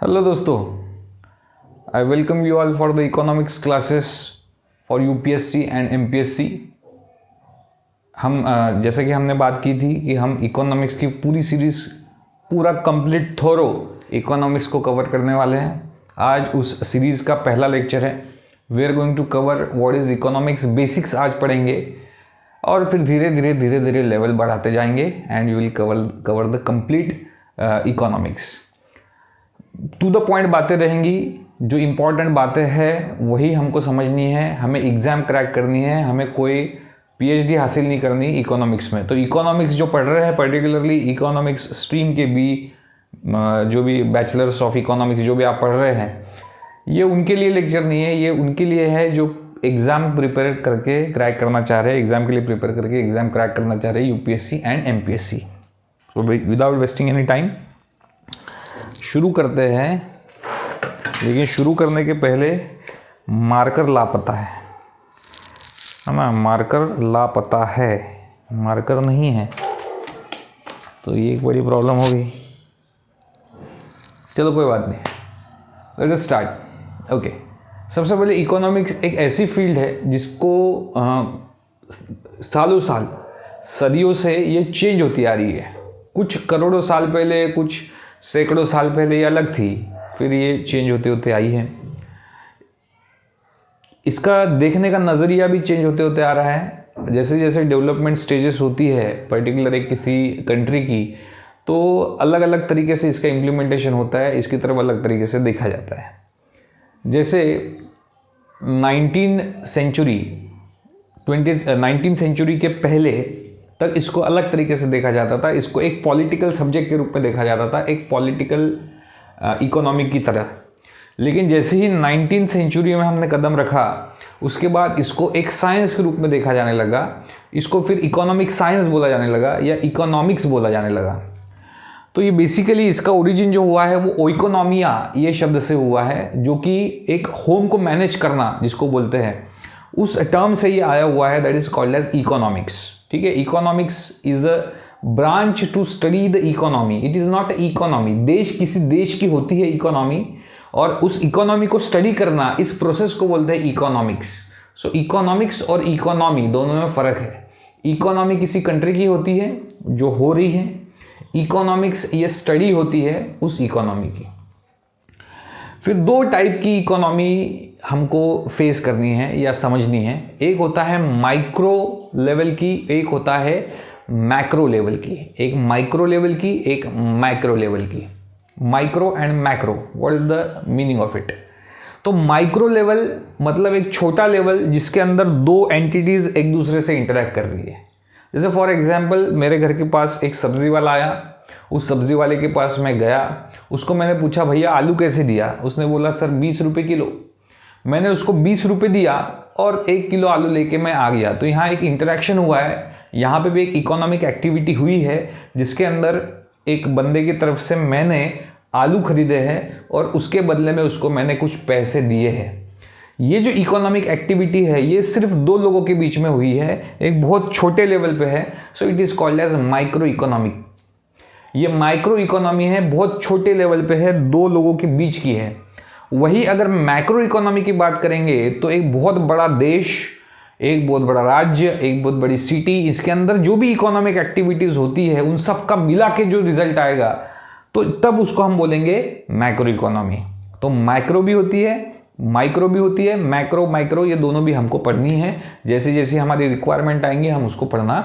Hello दोस्तों, I welcome you all for the economics classes for UPSC and MPSC. हम जैसा कि हमने बात की थी कि हम इकोनॉमिक्स की पूरी सीरीज़ पूरा कंप्लीट थोरो इकोनॉमिक्स को कवर करने वाले हैं। आज उस सीरीज़ का पहला लेक्चर है। We are going to cover what is economics basics आज पढ़ेंगे और फिर धीरे धीरे लेवल बढ़ाते जाएंगे and you will cover the complete economics. To the point बातें रहेंगी, जो इम्पॉर्टेंट बातें हैं वही हमको समझनी है, हमें एग्ज़ाम क्रैक करनी है, हमें कोई पीएचडी हासिल नहीं करनी इकोनॉमिक्स में। तो इकोनॉमिक्स जो पढ़ रहे हैं, पर्टिकुलरली इकोनॉमिक्स स्ट्रीम के भी जो भी बैचलर्स ऑफ इकोनॉमिक्स जो भी आप पढ़ रहे हैं, ये उनके लिए लेक्चर नहीं है, ये उनके लिए है जो एग्ज़ाम प्रिपेयर करके क्रैक करना चाह रहे हैं, एग्ज़ाम के लिए प्रिपेयर करके एग्ज़ाम क्रैक करना चाह रहे हैं UPSC and MPSC. So without wasting any time शुरू करते हैं। लेकिन शुरू करने के पहले मार्कर लापता है ना, मार्कर लापता है, मार्कर नहीं है, तो ये एक बड़ी प्रॉब्लम हो गई। चलो कोई बात नहीं, लेट अस स्टार्ट। ओके, सबसे पहले इकोनॉमिक्स एक ऐसी फील्ड है जिसको सालों साल सदियों से ये चेंज होती आ रही है। कुछ करोड़ों साल पहले, कुछ सैकड़ों साल पहले ये अलग थी, फिर ये चेंज होते होते आई है। इसका देखने का नज़रिया भी चेंज होते होते आ रहा है। जैसे जैसे डेवलपमेंट स्टेजेस होती है पर्टिकुलर एक किसी कंट्री की, तो अलग अलग तरीके से इसका इम्प्लीमेंटेशन होता है, इसकी तरफ अलग तरीके से देखा जाता है। जैसे 19th सेंचुरी के पहले तक इसको अलग तरीके से देखा जाता था, इसको एक पॉलिटिकल सब्जेक्ट के रूप में देखा जाता था, एक पॉलिटिकल इकोनॉमी की तरह। लेकिन जैसे ही 19th सेंचुरी में हमने कदम रखा, उसके बाद इसको एक साइंस के रूप में देखा जाने लगा, इसको फिर इकोनॉमिक साइंस बोला जाने लगा या इकोनॉमिक्स बोला जाने लगा। तो ये बेसिकली इसका ओरिजिन जो हुआ है वो ओइकोनॉमिया ये शब्द से हुआ है, जो कि एक होम को मैनेज करना जिसको बोलते हैं, उस टर्म से ये आया हुआ है, that is called as economics. ठीक है, economics is a branch to study the economy, it is not economy. देश किसी देश की होती है इकोनॉमी, और उस इकोनॉमी को स्टडी करना, इस प्रोसेस को बोलते हैं इकोनॉमिक्स। सो इकोनॉमिक्स और इकोनॉमी दोनों में फ़र्क है। इकोनॉमी किसी कंट्री की होती है जो हो रही है, इकोनॉमिक्स ये स्टडी होती है उस इकोनॉमी की। फिर दो टाइप की इकोनॉमी हमको फेस करनी है या समझनी है। एक होता है माइक्रो लेवल की, एक होता है मैक्रो लेवल की। एक माइक्रो लेवल की, एक मैक्रो लेवल की। Micro and macro, what is the meaning of it? तो माइक्रो लेवल मतलब एक छोटा लेवल जिसके अंदर दो एंटिटीज एक दूसरे से इंटरेक्ट कर रही है। जैसे फॉर एग्जाम्पल, मेरे घर के पास एक सब्जी वाला आया, उस सब्जी वाले के पास मैं गया, उसको मैंने पूछा भैया आलू कैसे दिया? उसने बोला सर 20 रुपये किलो। मैंने उसको 20 रुपये दिया और 1 किलो आलू लेके मैं आ गया। तो यहाँ एक इंटरेक्शन हुआ है, यहाँ पे भी एक इकोनॉमिक एक्टिविटी हुई है, जिसके अंदर एक बंदे की तरफ से मैंने आलू खरीदे हैं और उसके बदले में उसको मैंने कुछ पैसे दिए हैं। ये जो इकोनॉमिक एक्टिविटी है ये सिर्फ दो लोगों के बीच में हुई है, एक बहुत छोटे लेवल पे है। So it is called as micro economic. ये माइक्रो इकोनॉमी है, बहुत छोटे लेवल पे है, दो लोगों के बीच की है। वही अगर मैक्रो इकोनॉमी की बात करेंगे तो एक बहुत बड़ा देश, एक बहुत बड़ा राज्य, एक बहुत बड़ी सिटी, इसके अंदर जो भी इकोनॉमिक एक्टिविटीज़ होती है उन सब का मिला के जो रिजल्ट आएगा, तो तब उसको हम बोलेंगे मैक्रो इकोनॉमी। तो मैक्रो भी होती है, माइक्रो भी होती है, मैक्रो माइक्रो ये दोनों भी हमको पढ़नी है। जैसे जैसे हमारी रिक्वायरमेंट आएंगे हम उसको पढ़ना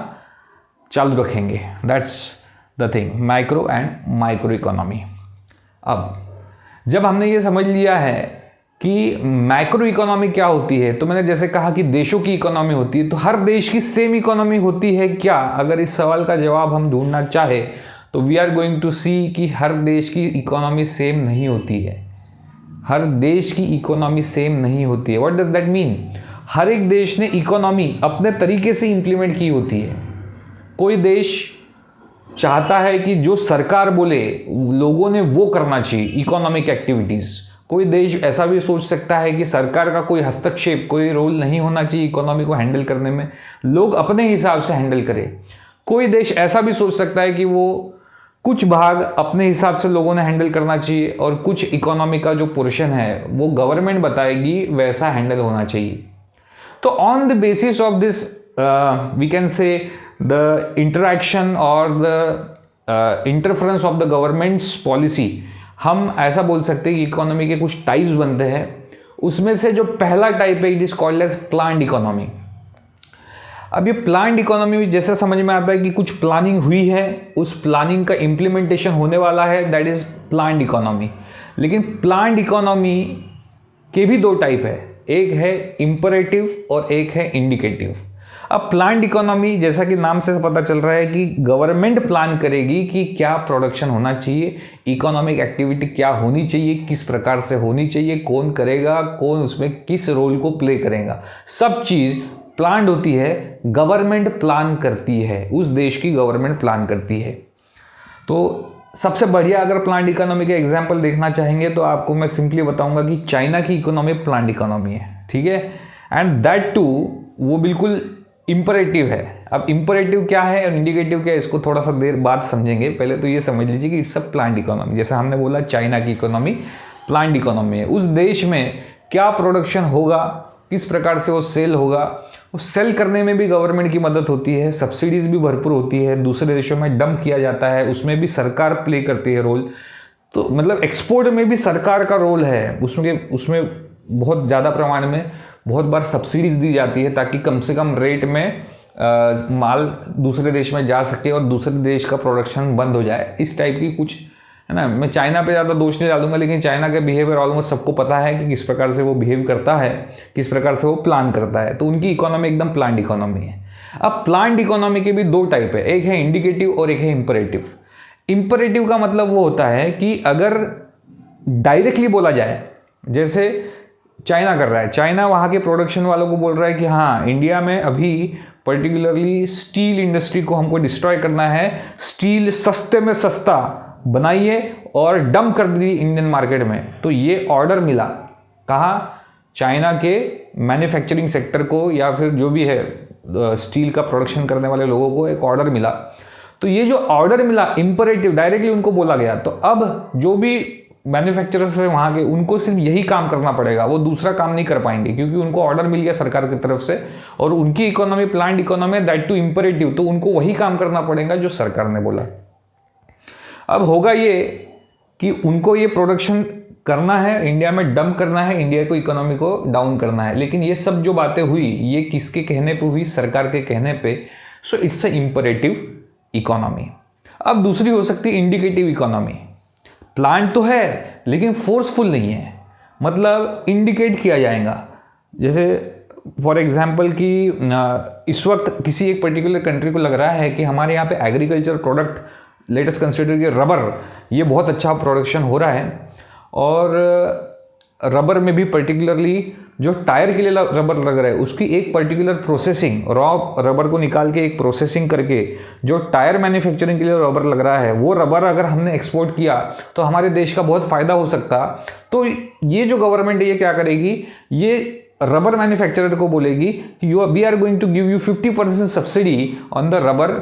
चालू रखेंगे। That's the thing, micro and micro economy. अब जब हमने ये समझ लिया है कि मैक्रो इकोनॉमी क्या होती है, तो मैंने जैसे कहा कि देशों की इकोनॉमी होती है, तो हर देश की सेम इकोनॉमी होती है क्या? अगर इस सवाल का जवाब हम ढूंढना चाहे तो वी आर गोइंग टू सी कि हर देश की इकोनॉमी सेम नहीं होती है। हर देश की इकोनॉमी सेम नहीं होती है। What does that mean? हर एक देश ने इकोनॉमी अपने तरीके से इंप्लीमेंट की होती है। कोई देश चाहता है कि जो सरकार बोले लोगों ने वो करना चाहिए, इकोनॉमिक एक्टिविटीज़। कोई देश ऐसा भी सोच सकता है कि सरकार का कोई हस्तक्षेप, कोई रोल नहीं होना चाहिए इकोनॉमी को हैंडल करने में, लोग अपने हिसाब से हैंडल करें। कोई देश ऐसा भी सोच सकता है कि वो कुछ भाग अपने हिसाब से लोगों ने हैंडल करना चाहिए और कुछ इकोनॉमी का जो पोर्शन है वो गवर्नमेंट बताएगी वैसा हैंडल होना चाहिए। तो on the basis of this we can say the interaction और the interference of the governments policy, हम ऐसा बोल सकते हैं कि इकोनॉमी के कुछ टाइप्स बनते हैं। उसमें से जो पहला टाइप है it is called as planned economy. अब ये प्लान्ड इकोनॉमी में जैसे समझ में आता है कि कुछ प्लानिंग हुई है, उस प्लानिंग का इम्प्लीमेंटेशन होने वाला है, दैट इज प्लान्ड इकोनॉमी। लेकिन प्लान्ड इकोनॉमी के भी दो टाइप है, एक है इम्परेटिव और एक है इंडिकेटिव। अब प्लान्ड इकोनॉमी जैसा कि नाम से पता चल रहा है कि गवर्नमेंट प्लान करेगी कि क्या प्रोडक्शन होना चाहिए, इकोनॉमिक एक्टिविटी क्या होनी चाहिए, किस प्रकार से होनी चाहिए, कौन करेगा, कौन उसमें किस रोल को प्ले करेगा, सब चीज़ प्लान्ड होती है, गवर्नमेंट प्लान करती है, उस देश की गवर्नमेंट प्लान करती है। तो सबसे बढ़िया अगर प्लान्ड इकोनॉमी के एग्जाम्पल देखना चाहेंगे तो आपको मैं सिंपली बताऊंगा कि चाइना की इकोनॉमी प्लान्ड इकोनॉमी है, ठीक है, एंड दैट टू वो बिल्कुल इम्परेटिव है। अब इम्परेटिव क्या है और इंडिकेटिव क्या है इसको थोड़ा सा देर बाद समझेंगे, पहले तो ये समझ लीजिए कि इट्स अ प्लान्ड इकोनॉमी। जैसे हमने बोला चाइना की इकोनॉमी प्लान्ड इकोनॉमी है, उस देश में क्या प्रोडक्शन होगा, किस प्रकार से वो सेल होगा, वो सेल करने में भी गवर्नमेंट की मदद होती है, सब्सिडीज भी भरपूर होती है, दूसरे देशों में डंप किया जाता है, उसमें भी सरकार प्ले करती है रोल। तो मतलब एक्सपोर्ट में भी सरकार का रोल है, उसमें बहुत ज़्यादा प्रमाण में बहुत बार सब्सिडीज दी जाती है ताकि कम से कम रेट में माल दूसरे देश में जा सके और दूसरे देश का प्रोडक्शन बंद हो जाए, इस टाइप की कुछ है ना। मैं चाइना पे ज़्यादा दोष नहीं डालूंगा, लेकिन चाइना का बिहेवियर ऑलमोस्ट सबको पता है कि किस प्रकार से वो बिहेव करता है, किस प्रकार से वो प्लान करता है। तो उनकी इकोनॉमी एकदम प्लान्ड इकोनॉमी है। अब प्लान्ड इकोनॉमी के भी दो टाइप है, एक है इंडिकेटिव और एक है इम्परेटिव। इम्परेटिव का मतलब वो होता है कि अगर डायरेक्टली बोला जाए, जैसे चाइना कर रहा है, चाइना वहाँ के प्रोडक्शन वालों को बोल रहा है कि हाँ इंडिया में अभी पर्टिकुलरली स्टील इंडस्ट्री को हमको डिस्ट्रॉय करना है, स्टील सस्ते में सस्ता बनाइए और डंप कर दी इंडियन मार्केट में। तो ये ऑर्डर मिला कहाँ, चाइना के मैन्युफैक्चरिंग सेक्टर को या फिर जो भी है स्टील का प्रोडक्शन करने वाले लोगों को एक ऑर्डर मिला। तो ये जो ऑर्डर मिला इम्परेटिव, डायरेक्टली उनको बोला गया, तो अब जो भी मैन्युफैक्चरर्स है वहाँ के, उनको सिर्फ यही काम करना पड़ेगा, वो दूसरा काम नहीं कर पाएंगे क्योंकि उनको ऑर्डर मिल गया सरकार की तरफ से और उनकी economy planned economy that to imperative, तो उनको वही काम करना पड़ेगा जो सरकार ने बोला। अब होगा ये कि उनको ये प्रोडक्शन करना है, इंडिया में डंप करना है, इंडिया को इकोनॉमी को डाउन करना है। लेकिन ये सब जो बातें हुई ये किसके कहने पे हुई, सरकार के कहने पे। So it's a imperative economy. अब दूसरी हो सकती है इंडिकेटिव इकोनॉमी। प्लान तो है लेकिन फोर्सफुल नहीं है, मतलब इंडिकेट किया जाएगा। जैसे फॉर एग्जाम्पल कि इस वक्त किसी एक पर्टिकुलर कंट्री को लग रहा है कि हमारे यहाँ पे agriculture product, let us consider कि रबर, ये बहुत अच्छा प्रोडक्शन हो रहा है और रबर में भी पर्टिकुलरली जो टायर के लिए रबर लग रहा है उसकी एक पर्टिकुलर प्रोसेसिंग, रॉ रबर को निकाल के एक प्रोसेसिंग करके जो टायर मैन्युफैक्चरिंग के लिए रबर लग रहा है, वो रबर अगर हमने एक्सपोर्ट किया तो हमारे देश का बहुत फ़ायदा हो सकता। तो ये जो गवर्नमेंट है ये क्या करेगी, ये रबर मैन्युफैक्चरर को बोलेगी कि we are going to give you 50% subsidy on the rubber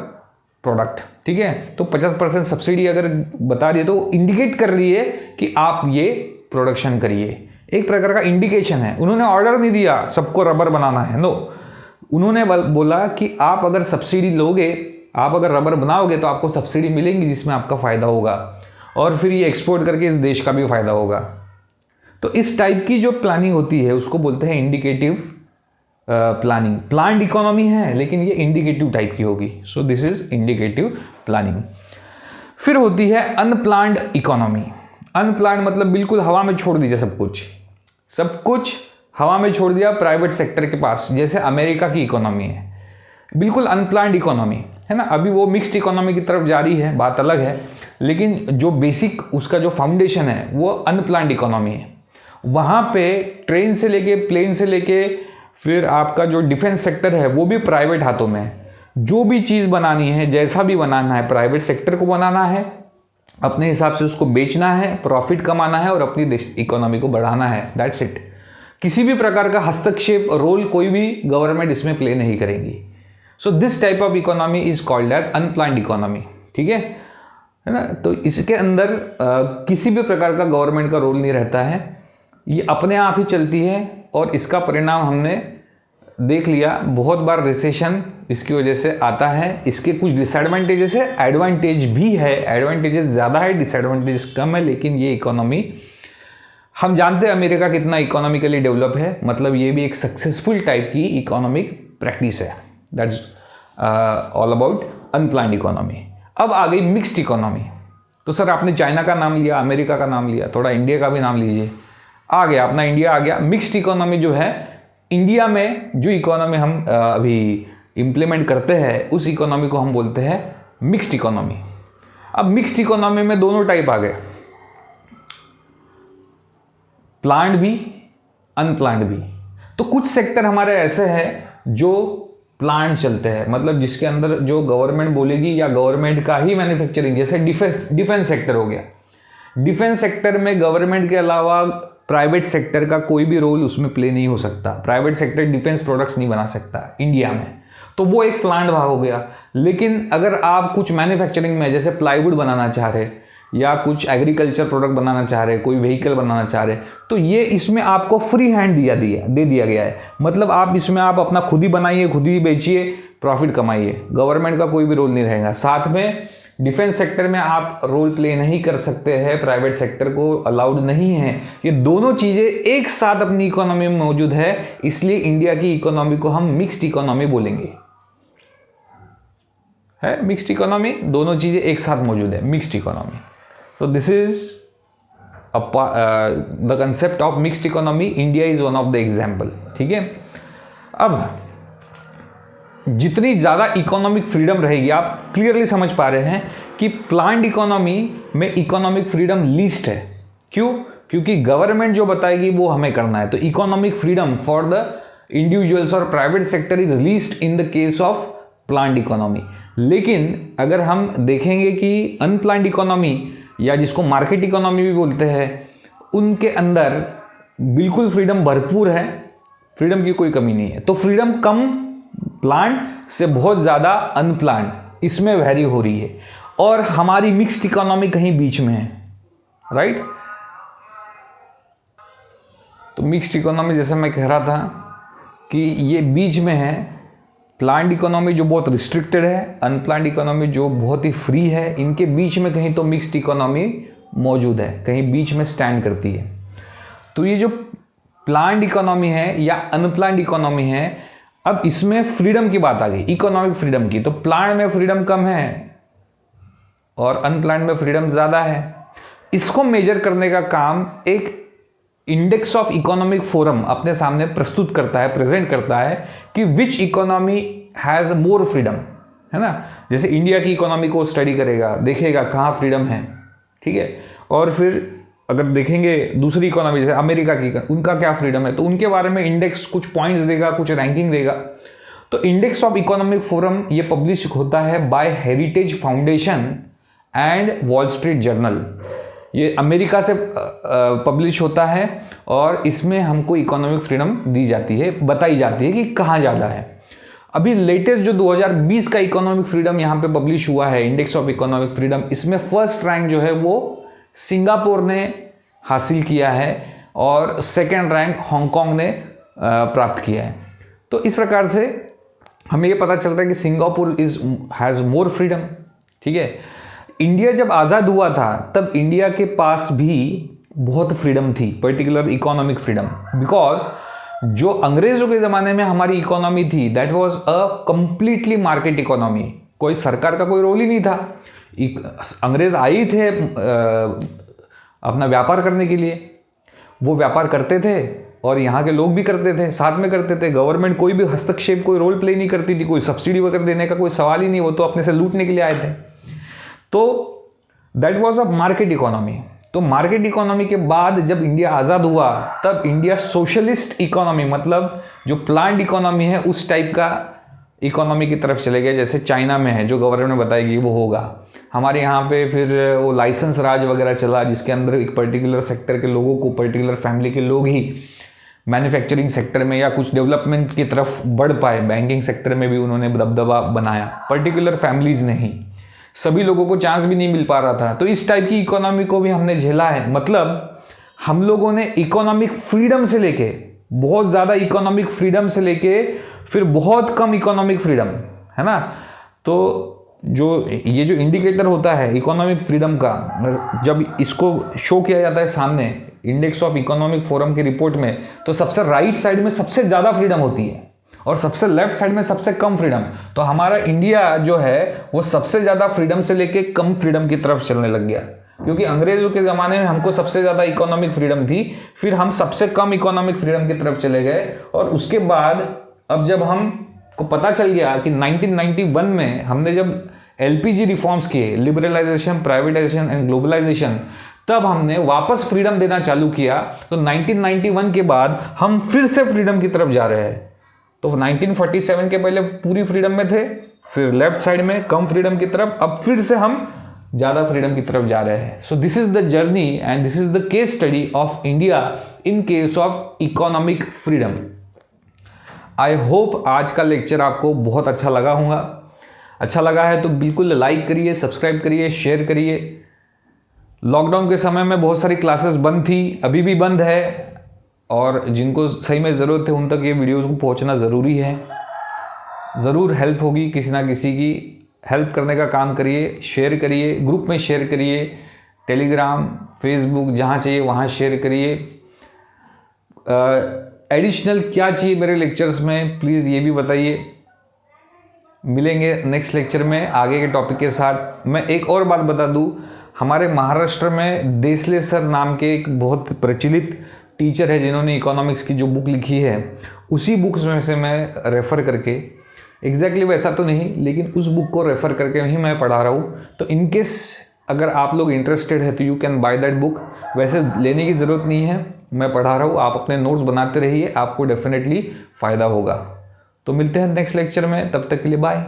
product, ठीक है। तो 50% सब्सिडी अगर बता रही है तो इंडिकेट कर रही है कि आप ये प्रोडक्शन करिए, एक प्रकार का इंडिकेशन है। उन्होंने ऑर्डर नहीं दिया सबको रबर बनाना है, नो, उन्होंने बोला कि आप अगर सब्सिडी लोगे, आप अगर रबर बनाओगे तो आपको सब्सिडी मिलेंगी जिसमें आपका फ़ायदा होगा और फिर ये एक्सपोर्ट करके इस देश का भी फ़ायदा होगा। तो इस टाइप की जो प्लानिंग होती है उसको बोलते हैं इंडिकेटिव प्लानिंग। प्लान्ड इकोनॉमी है लेकिन ये इंडिकेटिव टाइप की होगी। So this is indicative planning. फिर होती है अनप्लान्ड इकोनॉमी। अनप्लान्ड मतलब बिल्कुल हवा में छोड़ दीजिए, सब कुछ हवा में छोड़ दिया प्राइवेट सेक्टर के पास, जैसे अमेरिका की इकोनॉमी है, बिल्कुल अनप्लान्ड इकोनॉमी है ना। अभी वो मिक्स्ड इकोनॉमी की तरफ जा रही है, बात अलग है, लेकिन जो बेसिक उसका जो फाउंडेशन है वो अनप्लान्ड इकोनॉमी है। वहाँ पे ट्रेन से लेके, प्लेन से लेके, फिर आपका जो डिफेंस सेक्टर है वो भी प्राइवेट हाथों में है। जो भी चीज़ बनानी है, जैसा भी बनाना है, प्राइवेट सेक्टर को बनाना है, अपने हिसाब से उसको बेचना है, प्रॉफिट कमाना है और अपनी देश इकोनॉमी को बढ़ाना है, दैट्स इट। किसी भी प्रकार का हस्तक्षेप रोल कोई भी गवर्नमेंट इसमें प्ले नहीं करेगी। So this type of economy is called as unplanned economy, ठीक है। है ना। तो इसके अंदर किसी भी प्रकार का गवर्नमेंट का रोल नहीं रहता है, ये अपने आप ही चलती है। और इसका परिणाम हमने देख लिया, बहुत बार रिसेशन इसकी वजह से आता है। इसके कुछ डिसएडवांटेजेस है, एडवांटेज भी है, एडवांटेजेस ज़्यादा है, डिसएडवांटेजेस कम है। लेकिन ये इकोनॉमी, हम जानते हैं अमेरिका कितना इकोनॉमिकली डेवलप है, मतलब ये भी एक सक्सेसफुल टाइप की इकोनॉमिक प्रैक्टिस है। That's all about unplanned economy. अब आ गई मिक्स्ड इकोनॉमी। तो सर आपने चाइना का नाम लिया, अमेरिका का नाम लिया, थोड़ा इंडिया का भी नाम लीजिए। आ गया अपना इंडिया आ गया। मिक्स्ड इकोनॉमी जो है, इंडिया में जो इकोनॉमी हम अभी इम्प्लीमेंट करते हैं उस इकोनॉमी को हम बोलते हैं मिक्स्ड इकोनॉमी। अब मिक्स्ड इकोनॉमी में दोनों टाइप आ गए, प्लान्ड भी, अनप्लान्ड भी। तो कुछ सेक्टर हमारे ऐसे हैं जो प्लान्ड चलते हैं, मतलब जिसके अंदर जो गवर्नमेंट बोलेगी या गवर्नमेंट का ही मैन्युफैक्चरिंग, जैसे डिफेंस सेक्टर हो गया। डिफेंस सेक्टर में गवर्नमेंट के अलावा प्राइवेट सेक्टर का कोई भी रोल उसमें प्ले नहीं हो सकता। प्राइवेट सेक्टर डिफेंस प्रोडक्ट्स नहीं बना सकता इंडिया में, तो वो एक प्लान्ड भाग हो गया। लेकिन अगर आप कुछ मैन्युफैक्चरिंग में जैसे प्लाईवुड बनाना चाह रहे या कुछ एग्रीकल्चर प्रोडक्ट बनाना चाह रहे, कोई व्हीकल बनाना चाह रहे, तो ये इसमें आपको फ्री हैंड दे दिया गया है। मतलब आप इसमें आप अपना खुद ही बनाइए, खुद ही बेचिए, प्रॉफिट कमाइए, गवर्नमेंट का कोई भी रोल नहीं रहेगा। साथ में डिफेंस सेक्टर में आप रोल प्ले नहीं कर सकते हैं, प्राइवेट सेक्टर को अलाउड नहीं है। ये दोनों चीज़ें एक साथ अपनी इकोनॉमी में मौजूद है, इसलिए इंडिया की इकोनॉमी को हम मिक्स्ड इकोनॉमी बोलेंगे। है मिक्स्ड इकोनॉमी, दोनों चीज़ें एक साथ मौजूद है, mixed economy. So this is the concept of mixed economy. India is one of the example. ठीक है। अब जितनी ज़्यादा इकोनॉमिक फ्रीडम रहेगी, आप क्लियरली समझ पा रहे हैं कि प्लान्ड इकोनॉमी में इकोनॉमिक फ्रीडम लीस्ट है। क्यों? क्योंकि गवर्नमेंट जो बताएगी वो हमें करना है। तो economic freedom for the individuals और private sector is least in the case of planned economy. लेकिन अगर हम देखेंगे कि अनप्लान्ड इकोनॉमी या जिसको मार्केट इकोनॉमी भी बोलते हैं, उनके अंदर बिल्कुल फ्रीडम भरपूर है, फ्रीडम की कोई कमी नहीं है। तो फ्रीडम कम प्लान्ड से बहुत ज़्यादा अनप्लान्ड, इसमें वैरी हो रही है। और हमारी मिक्स्ड इकोनॉमी कहीं बीच में है, राइट। तो मिक्स्ड इकोनॉमी जैसे मैं कह रहा था कि ये बीच में है, प्लान्ड इकोनॉमी जो बहुत रिस्ट्रिक्टेड है, अनप्लान्ड इकोनॉमी जो बहुत ही फ्री है, इनके बीच में कहीं तो मिक्स्ड इकोनॉमी मौजूद है, कहीं बीच में स्टैंड करती है। तो ये जो प्लान्ड इकोनॉमी है या अनप्लान्ड इकोनॉमी है, अब इसमें फ्रीडम की बात आ गई, इकोनॉमिक फ्रीडम की। तो प्लान्ड में फ्रीडम कम है और अनप्लान्ड में फ्रीडम ज़्यादा है। इसको मेजर करने का काम एक इंडेक्स ऑफ इकोनॉमिक फोरम अपने सामने प्रस्तुत करता है, प्रेजेंट करता है कि विच इकोनॉमी हैज़ मोर फ्रीडम, है ना। जैसे इंडिया की इकोनॉमी को स्टडी करेगा, देखेगा कहाँ फ्रीडम है, ठीक है। और फिर अगर देखेंगे दूसरी इकोनॉमी जैसे अमेरिका की, उनका क्या फ्रीडम है, तो उनके बारे में इंडेक्स कुछ पॉइंट्स देगा, कुछ रैंकिंग देगा। तो इंडेक्स ऑफ इकोनॉमिक फोरम ये पब्लिश होता है by heritage foundation and Wall Street Journal. ये अमेरिका से पब्लिश होता है और इसमें हमको इकोनॉमिक फ्रीडम दी जाती है, बताई जाती है कि कहाँ ज़्यादा है। अभी लेटेस्ट जो 2020 का इकोनॉमिक फ्रीडम यहाँ पे पब्लिश हुआ है, इंडेक्स ऑफ इकोनॉमिक फ्रीडम, इसमें फर्स्ट रैंक जो है वो सिंगापुर ने हासिल किया है और सेकेंड रैंक हांगकांग ने प्राप्त किया है। तो इस प्रकार से हमें ये पता चलता है कि सिंगापुर हैज़ मोर फ्रीडम, ठीक है। इंडिया जब आज़ाद हुआ था तब इंडिया के पास भी बहुत फ्रीडम थी, पर्टिकुलर इकोनॉमिक फ्रीडम, बिकॉज जो अंग्रेज़ों के ज़माने में हमारी इकोनॉमी थी that was a completely market economy. कोई सरकार का कोई रोल ही नहीं था। अंग्रेज़ आए थे अपना व्यापार करने के लिए, वो व्यापार करते थे और यहाँ के लोग भी करते थे, साथ में करते थे। गवर्नमेंट कोई भी हस्तक्षेप, कोई रोल प्ले नहीं करती थी, कोई सब्सिडी वगैरह देने का कोई सवाल ही नहीं, वो तो अपने से लूटने के लिए आए थे। तो that was a market economy. तो मार्केट इकोनॉमी के बाद जब इंडिया आज़ाद हुआ तब इंडिया सोशलिस्ट इकोनॉमी, मतलब जो प्लान्ड इकोनॉमी है उस टाइप का इकोनॉमी की तरफ चले गए, जैसे चाइना में है, जो गवर्नमेंट बताएगी वो होगा। हमारे यहाँ पे फिर वो लाइसेंस राज वगैरह चला, जिसके अंदर एक पर्टिकुलर सेक्टर के लोगों को, पर्टिकुलर फैमिली के लोग ही मैन्युफैक्चरिंग सेक्टर में या कुछ डेवलपमेंट की तरफ बढ़ पाए। बैंकिंग सेक्टर में भी उन्होंने दबदबा बनाया, पर्टिकुलर फैमिलीज नहीं। सभी लोगों को चांस भी नहीं मिल पा रहा था। तो इस टाइप की इकोनॉमी को भी हमने झेला है। मतलब हम लोगों ने इकोनॉमिक फ्रीडम से लेके, बहुत ज़्यादा इकोनॉमिक फ्रीडम से लेके फिर बहुत कम इकोनॉमिक फ्रीडम, है ना। तो जो ये जो इंडिकेटर होता है इकोनॉमिक फ्रीडम का, जब इसको शो किया जाता है सामने इंडेक्स ऑफ इकोनॉमिक फोरम की रिपोर्ट में, तो सबसे राइट साइड में सबसे ज़्यादा फ्रीडम होती है और सबसे लेफ्ट साइड में सबसे कम फ्रीडम। तो हमारा इंडिया जो है वो सबसे ज़्यादा फ्रीडम से लेके कम फ्रीडम की तरफ चलने लग गया, क्योंकि अंग्रेज़ों के ज़माने में हमको सबसे ज़्यादा इकोनॉमिक फ्रीडम थी, फिर हम सबसे कम इकोनॉमिक फ्रीडम की तरफ चले गए। और उसके बाद अब जब हमको पता चल गया कि 1991 में हमने जब LPG रिफॉर्म्स किए, लिबरलाइजेशन, प्राइवेटाइजेशन एंड ग्लोबलाइजेशन, तब हमने वापस फ्रीडम देना चालू किया। तो 1991 के बाद हम फिर से फ्रीडम की तरफ जा रहे हैं। तो 1947 के पहले पूरी फ्रीडम में थे, फिर लेफ्ट साइड में कम फ्रीडम की तरफ, अब फिर से हम ज़्यादा फ्रीडम की तरफ जा रहे हैं। So this is the journey and this is the case study of India in case of economic freedom. I hope आज का लेक्चर आपको बहुत अच्छा लगा होगा। अच्छा लगा है तो बिल्कुल लाइक करिए, सब्सक्राइब करिए, शेयर करिए। लॉकडाउन के समय में बहुत सारी क्लासेस बंद थी, अभी भी बंद है, और जिनको सही में ज़रूरत है उन तक ये वीडियोज़ को पहुंचना ज़रूरी है। ज़रूर हेल्प होगी किसी ना किसी की। हेल्प करने का काम करिए, शेयर करिए, ग्रुप में शेयर करिए, टेलीग्राम, फेसबुक, जहाँ चाहिए वहाँ शेयर करिए। एडिशनल क्या चाहिए मेरे लेक्चर्स में, प्लीज़ ये भी बताइए। मिलेंगे नेक्स्ट लेक्चर में आगे के टॉपिक के साथ। मैं एक और बात बता दूं, हमारे महाराष्ट्र में देसले सर नाम के एक बहुत प्रचलित टीचर है जिन्होंने इकोनॉमिक्स की जो बुक लिखी है, उसी बुक्स में से मैं रेफ़र करके, एग्जैक्टली वैसा तो नहीं लेकिन उस बुक को रेफ़र करके ही मैं पढ़ा रहा हूँ। तो इनकेस अगर आप लोग इंटरेस्टेड है तो you can by that book. वैसे लेने की ज़रूरत नहीं है, मैं पढ़ा रहा हूँ, आप अपने नोट्स बनाते रहिए, आपको डेफिनेटली फ़ायदा होगा। तो मिलते हैं नेक्स्ट लेक्चर में, तब तक के लिए बाय।